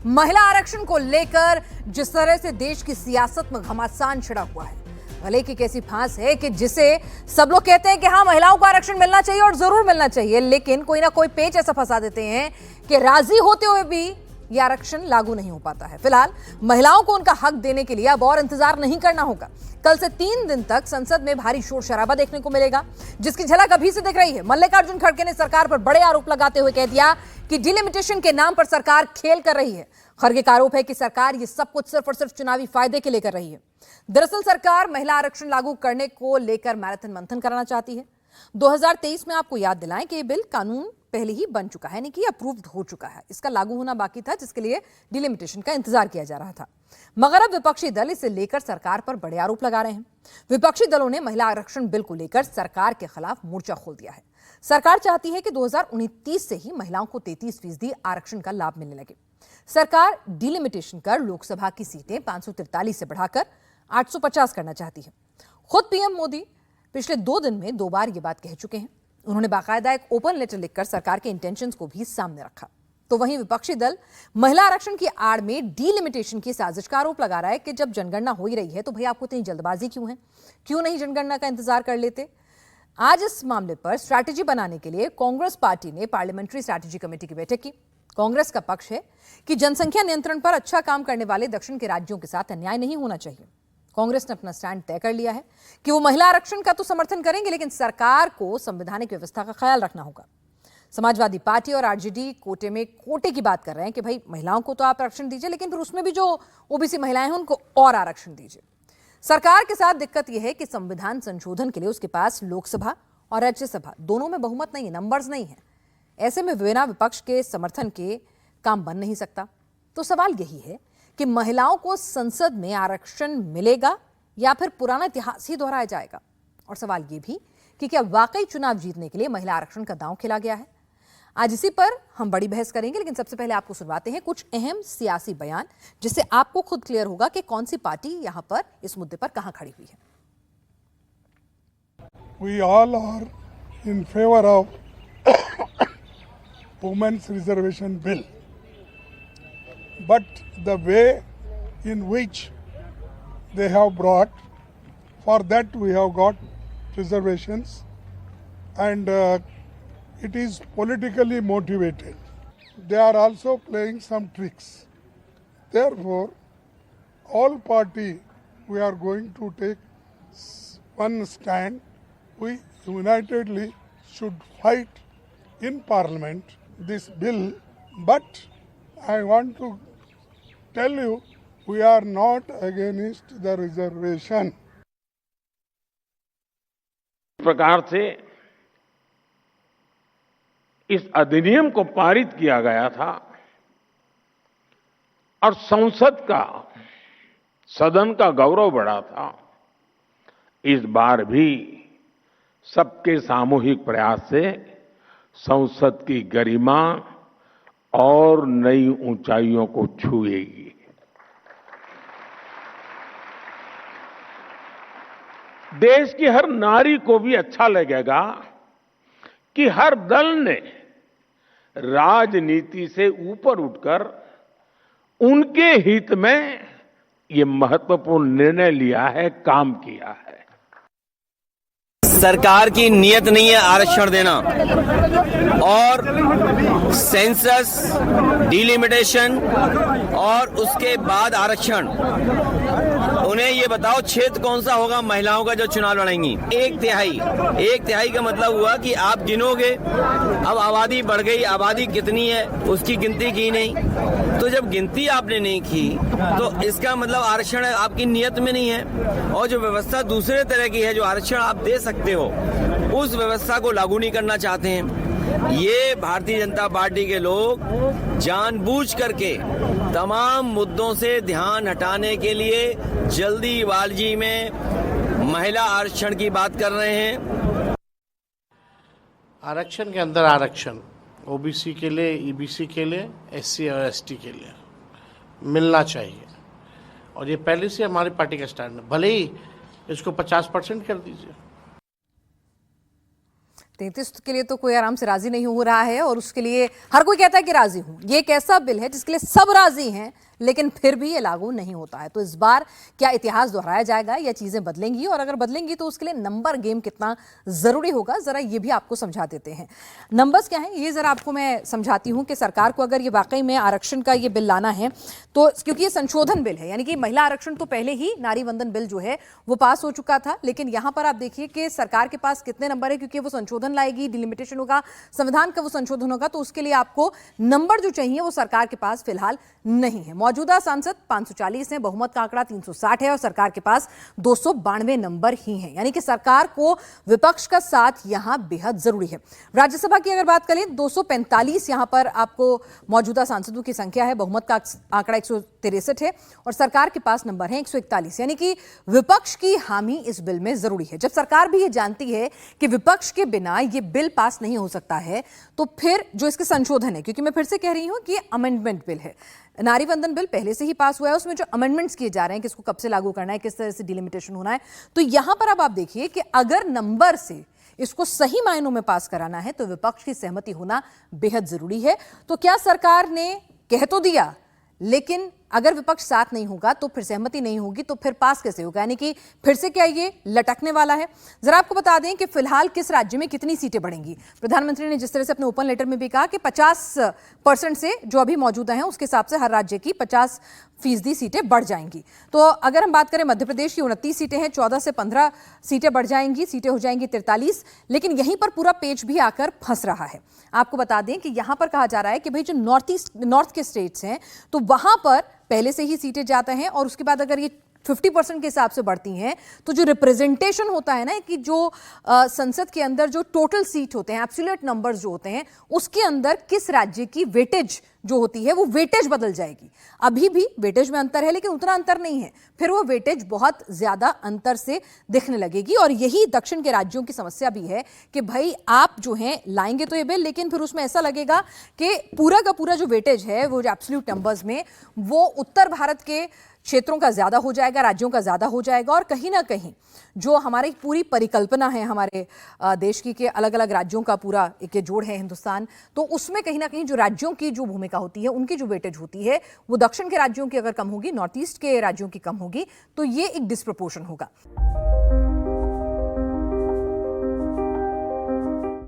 महिला आरक्षण को लेकर जिस तरह से देश की सियासत में घमासान छिड़ा हुआ है, भले की कैसी फांस है कि जिसे सब लोग कहते हैं कि हाँ महिलाओं को आरक्षण मिलना चाहिए और जरूर मिलना चाहिए, लेकिन कोई ना कोई पेच ऐसा फंसा देते हैं कि राजी होते हुए भी यह आरक्षण लागू नहीं हो पाता है। फिलहाल महिलाओं को उनका हक देने के लिए अब और इंतजार नहीं करना होगा। कल से 3 दिन तक संसद में भारी शोर शराबा देखने को मिलेगा, जिसकी झलक अभी से दिख रही है। मल्लिकार्जुन खड़गे ने सरकार पर बड़े आरोप लगाते हुए कह दिया कि डिलिमिटेशन के नाम पर सरकार खेल कर रही है। खड़गे का आरोप है कि सरकार ये सब कुछ सिर्फ और सिर्फ चुनावी फायदे के लिए कर रही है। दरअसल सरकार महिला आरक्षण लागू करने को लेकर मैराथन मंथन कराना चाहती है। 2023 में आपको याद दिलाएं कि ये बिल कानून पहले ही बन चुका है, यानी कि अप्रूव्ड हो चुका है। इसका लागू होना बाकी था, जिसके लिए डिलिमिटेशन का इंतजार किया जा रहा था। मगर अब विपक्षी दल इसे लेकर सरकार पर बड़े आरोप लगा रहे हैं। विपक्षी दलों ने महिला आरक्षण बिल को लेकर सरकार के खिलाफ मोर्चा खोल दिया है। सरकार चाहती है कि 2029 से ही महिलाओं को 33% आरक्षण का लाभ मिलने लगे। सरकार डिलिमिटेशन कर लोकसभा की सीटें 543 से बढ़ाकर 850 करना चाहती है। खुद पीएम मोदी पिछले 2 दिन में 2 बार ये बात कह चुके हैं। उन्होंने बाकायदा एक ओपन लेटर लिखकर सरकार के इंटेंशंस को भी सामने रखा। तो वहीं विपक्षी दल महिला आरक्षण की आड़ में डिलिमिटेशन की साजिश का आरोप लगा रहा है कि जब जनगणना हो ही रही है तो भाई आपको इतनी जल्दबाजी क्यों है, क्यों नहीं जनगणना का इंतजार कर लेते। आज इस मामले पर स्ट्रैटेजी बनाने के लिए कांग्रेस पार्टी ने पार्लियामेंट्री स्ट्रैटेजी कमेटी की बैठक की। कांग्रेस का पक्ष है कि जनसंख्या नियंत्रण पर अच्छा काम करने वाले दक्षिण के राज्यों के साथ अन्याय नहीं होना चाहिए। कांग्रेस ने अपना स्टैंड तय कर लिया है कि वो महिला आरक्षण का तो समर्थन करेंगे, लेकिन सरकार को संवैधानिक व्यवस्था का ख्याल रखना होगा। समाजवादी पार्टी और आरजेडी कोटे की बात कर रहे हैं कि भाई महिलाओं को तो आप आरक्षण दीजिए, लेकिन फिर उसमें भी जो ओबीसी महिलाएं हैं उनको और आरक्षण दीजिए। सरकार के साथ दिक्कत यह है कि संविधान संशोधन के लिए उसके पास लोकसभा और राज्यसभा दोनों में बहुमत नहीं है, नंबर्स नहीं है। ऐसे में बिना विपक्ष के समर्थन के काम बन नहीं सकता। तो सवाल यही है कि महिलाओं को संसद में आरक्षण मिलेगा या फिर पुराना इतिहास ही दोहराया जाएगा। और सवाल यह भी कि क्या वाकई चुनाव जीतने के लिए महिला आरक्षण का दांव खेला गया है। आज इसी पर हम बड़ी बहस करेंगे, लेकिन सबसे पहले आपको सुनवाते हैं कुछ अहम सियासी बयान, जिससे आपको खुद क्लियर होगा कि कौन सी पार्टी यहां पर इस मुद्दे पर कहां खड़ी हुई है। We all are in favor of women's reservation bill, but the way in which they have brought, for that we have got reservations, and it is politically motivated. They are also playing some tricks. Therefore, all party we are going to take one stand. We unitedly should fight in Parliament this bill, but I want to tell you we are not against the reservation. इस प्रकार से इस अधिनियम को पारित किया गया था और संसद का, सदन का गौरव बढ़ा था। इस बार भी सबके सामूहिक प्रयास से संसद की गरिमा और नई ऊंचाइयों को छुएगी। देश की हर नारी को भी अच्छा लगेगा कि हर दल ने राजनीति से ऊपर उठकर उनके हित में ये महत्वपूर्ण निर्णय लिया है, काम किया है। सरकार की नियत नहीं है आरक्षण देना, और सेंसस, डिलिमिटेशन और उसके बाद आरक्षण, उन्हें ये बताओ क्षेत्र कौन सा होगा महिलाओं का जो चुनाव लड़ेंगी। 1/3 का मतलब हुआ कि आप गिनोगे, अब आबादी बढ़ गई, आबादी कितनी है उसकी गिनती की नहीं, तो जब गिनती आपने नहीं की तो इसका मतलब आरक्षण आपकी नियत में नहीं है। और जो व्यवस्था दूसरे तरह की है, जो आरक्षण आप दे सकते हो, उस व्यवस्था को लागू नहीं करना चाहते हैं। ये भारतीय जनता पार्टी के लोग जानबूझ करके तमाम मुद्दों से ध्यान हटाने के लिए जल्दीबाजी में महिला आरक्षण की बात कर रहे हैं। आरक्षण के अंदर आरक्षण ओबीसी के लिए, ईबीसी के लिए, एससी और एसटी के लिए मिलना चाहिए, और ये पहले से हमारी पार्टी का स्टैंड है। भले ही इसको 50% कर दीजिए। 33 के लिए तो कोई आराम से राजी नहीं हो रहा है और उसके लिए हर कोई कहता है कि राजी हूं। ये एक ऐसा बिल है जिसके लिए सब राजी हैं लेकिन फिर भी ये लागू नहीं होता है। तो इस बार क्या इतिहास दोहराया जाएगा या चीजें बदलेंगी, और अगर बदलेंगी तो उसके लिए नंबर गेम कितना जरूरी होगा, जरा ये भी आपको समझा देते हैं। नंबर्स क्या हैं ये जरा आपको मैं समझाती हूं कि सरकार को अगर ये वाकई में आरक्षण का ये बिल लाना है तो, क्योंकि ये संशोधन बिल है, यानी कि महिला आरक्षण तो पहले ही नारी वंदन बिल जो है वो पास हो चुका था, लेकिन यहां पर आप देखिए कि सरकार के पास कितने नंबर है, क्योंकि वो संशोधन लाएगी, डिलिमिटेशन होगा, संविधान का वो संशोधन होगा, तो उसके लिए आपको नंबर जो चाहिए वो सरकार के पास फिलहाल नहीं है। मौजूदा सांसद 540 हैं, बहुमत का आंकड़ा 360 है और सरकार के पास 292 नंबर ही हैं, यानी कि सरकार को विपक्ष का साथ यहां बेहद जरूरी है। राज्यसभा की अगर बात करें 245 यहां पर आपको मौजूदा सांसदों की संख्या है, बहुमत का आंकड़ा 163 है और सरकार के पास नंबर है 141, यानी कि विपक्ष की हामी इस बिल में जरूरी है। जब सरकार भी ये जानती है कि विपक्ष के बिना ये बिल पास नहीं हो सकता है, तो फिर जो इसके संशोधन है, क्योंकि मैं फिर से कह रही हूं कि ये अमेंडमेंट बिल है, नारी वंदन बिल पहले से ही पास हुआ है, उसमें जो अमेंडमेंट्स किए जा रहे हैं कि इसको कब से लागू करना है, किस तरह से डिलिमिटेशन होना है, तो यहां पर अब आप देखिए कि अगर नंबर से इसको सही मायनों में पास कराना है तो विपक्ष की सहमति होना बेहद जरूरी है। तो क्या सरकार ने कह तो दिया, लेकिन अगर विपक्ष साथ नहीं होगा तो फिर सहमति नहीं होगी, तो फिर पास कैसे होगा, यानी कि फिर से क्या ये लटकने वाला है। जरा आपको बता दें कि फिलहाल किस राज्य में कितनी सीटें बढ़ेंगी। प्रधानमंत्री ने जिस तरह से अपने ओपन लेटर में भी कहा कि 50% से जो अभी मौजूदा हैं उसके हिसाब से हर राज्य की 50% सीटें बढ़ जाएंगी। तो अगर हम बात करें मध्य प्रदेश की 29 सीटें हैं, 14 से 15 सीटें बढ़ जाएंगी, सीटें हो जाएंगी 43, लेकिन यहीं पर पूरा पेच भी आकर फंस रहा है। आपको बता दें कि यहां पर कहा जा रहा है कि भाई जो नॉर्थ के स्टेट्स हैं तो वहां पर पहले से ही सीटें जाते हैं और उसके बाद अगर ये 50% के हिसाब से बढ़ती हैं तो जो रिप्रेजेंटेशन होता है ना, कि जो संसद के अंदर जो टोटल सीट होते हैं, एब्सोल्यूट नंबर्स जो होते हैं, उसके अंदर किस राज्य की वेटेज जो होती है वो वेटेज बदल जाएगी। अभी भी वेटेज में अंतर है लेकिन उतना अंतर नहीं है, फिर वो वेटेज बहुत ज्यादा अंतर से दिखने लगेगी। और यही दक्षिण के राज्यों की समस्या भी है कि भाई आप जो हैं लाएंगे तो ये बिल, लेकिन फिर उसमें ऐसा लगेगा कि पूरा का पूरा जो वेटेज है वो जो एब्सोल्यूट नंबर्स में वो उत्तर भारत के क्षेत्रों का ज्यादा हो जाएगा, राज्यों का ज्यादा हो जाएगा, और कहीं ना कहीं जो हमारी पूरी परिकल्पना है हमारे देश की कि अलग अलग राज्यों का पूरा एक जोड़ है हिंदुस्तान, तो उसमें कहीं ना कहीं जो राज्यों की जो भूमिका होती है, उनकी जो वेटेज होती है वो दक्षिण के राज्यों की अगर कम होगी, नॉर्थ ईस्ट के राज्यों की कम होगी, तो ये एक डिस्प्रपोर्शन होगा।